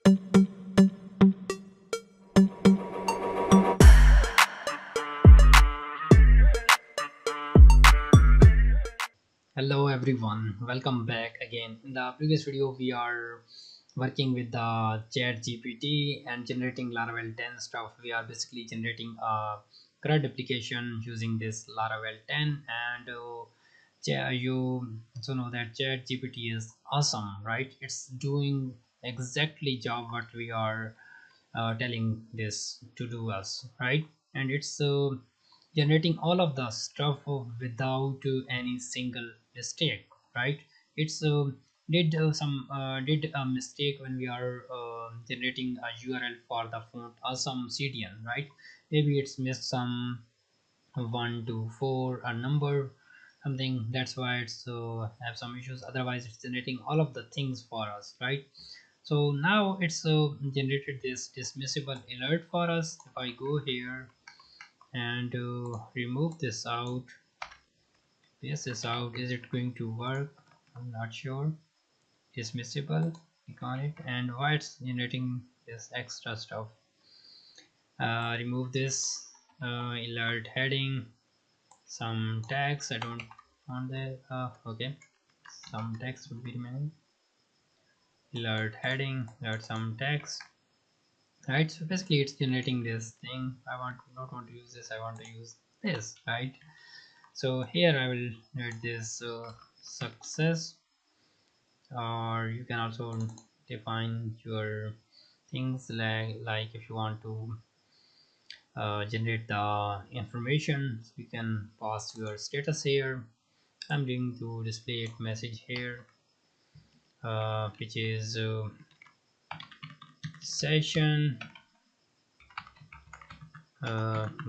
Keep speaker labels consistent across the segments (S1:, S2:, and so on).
S1: Hello everyone, welcome back again. In the previous video, we are working with the Chat GPT and generating Laravel 10 stuff. We are basically generating a CRUD application using this Laravel 10, and you also know that Chat GPT is awesome, right? It's doing exactly job what we are telling this to do us, right? And it's generating all of the stuff without any single mistake, right? It's did a mistake when we are generating a URL for the font awesome CDN, right? Maybe it's missed some 1 to 4 a number something, that's why it's have some issues. Otherwise it's generating all of the things for us, right? So now it's generated this dismissible alert for us. If I go here and remove this out, paste this out, is it going to work? I'm not sure. Dismissible, click on it, and why it's generating this extra stuff. Remove this alert heading, some tags. I don't want that. Okay, some text would be remaining. Alert heading, alert some text, right? So basically it's generating this thing. Not want to use this, I want to use this, right? So here I will write this success, or you can also define your things like if you want to generate the information, so you can pass your status here. I'm going to display it message here, which is session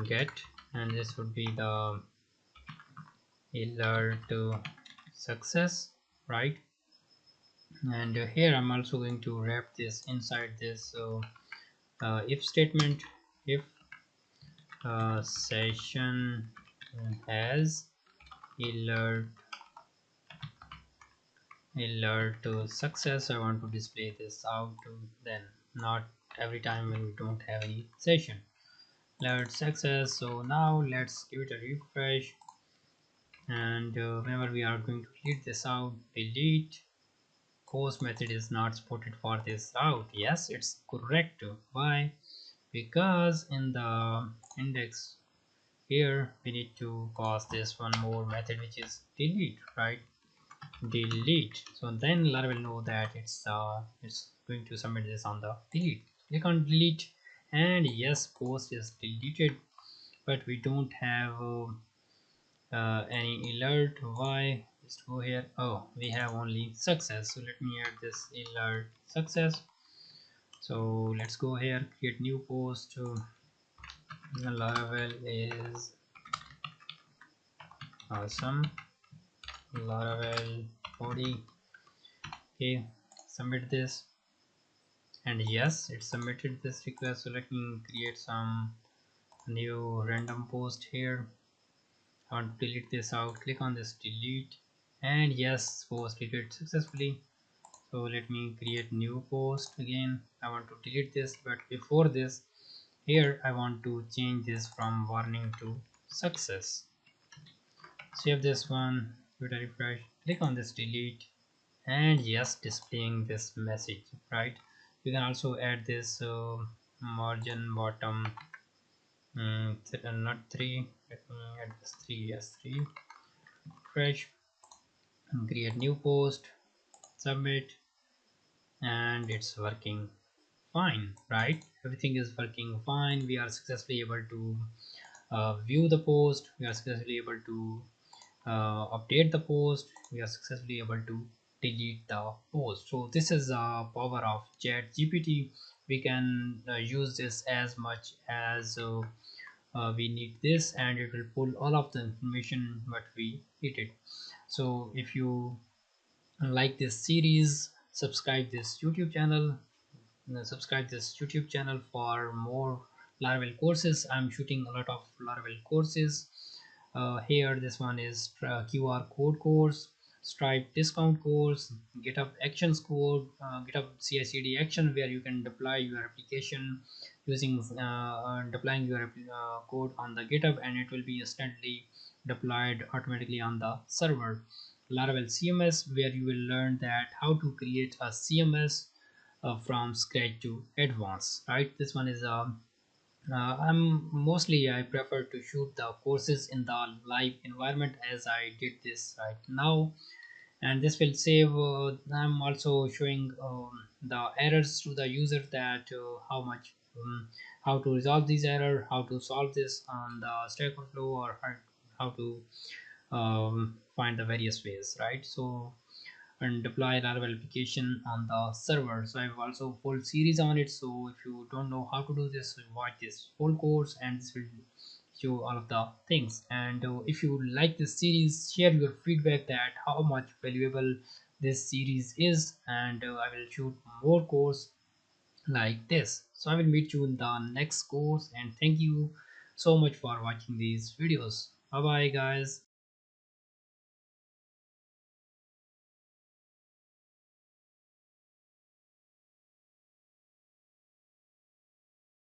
S1: get, and this would be the alert success, right? And here I'm also going to wrap this inside this if statement. If session has alert to success, I want to display this out to then, not every time when we don't have any session. Alert success. So now let's give it a refresh, and whenever we are going to delete this out, delete post method is not supported for this route. Yes, it's correct. Why? Because in the index here we need to pass this one more method, which is delete, right? Delete. So then Laravel will know that it's going to submit this on the delete. Click on delete, and yes, post is deleted, but we don't have any alert. Why? Just go here. Oh, we have only success, so let me add this alert success. So let's go here, create new post. Laravel is awesome, Laravel body. Okay, submit this, and yes, it submitted this request. So let me create some new random post here. I want to delete this out. Click on this delete, and yes, post deleted successfully. So let me create new post again. I want to delete this, but before this, here I want to change this from warning to success. Save this one, give it a refresh, click on this delete, and yes, displaying this message, right? You can also add this margin bottom, not 3, let me add this 3, yes, 3, refresh, and create new post, submit, and it's working fine, right? Everything is working fine. We are successfully able to view the post, we are successfully able to update the post, we are successfully able to delete the post. So this is the power of Chat GPT. We can use this as much as we need this, and it will pull all of the information what we needed. So if you like this series, subscribe this YouTube channel for more Laravel courses. I'm shooting a lot of Laravel courses here. This one is QR code course. Stripe discount codes, GitHub Actions code, GitHub CI/CD action, where you can deploy your application using deploying your code on the GitHub, and it will be instantly deployed automatically on the server. Laravel CMS, where you will learn that how to create a CMS from scratch to advanced. Right, this one is I prefer to shoot the courses in the live environment, as I did this right now, and this will save. I'm also showing the errors to the user, that how to resolve these error, how to solve this on the Stack Overflow, or how to find the various ways, right? So, and deploy Laravel application on the server. So I've also full series on it. So if you don't know how to do this, watch this full course, and this will show all of the things. And if you like this series, share your feedback that how much valuable this series is, and I will shoot more course like this. So I will meet you in the next course, and thank you so much for watching these videos. Bye bye guys.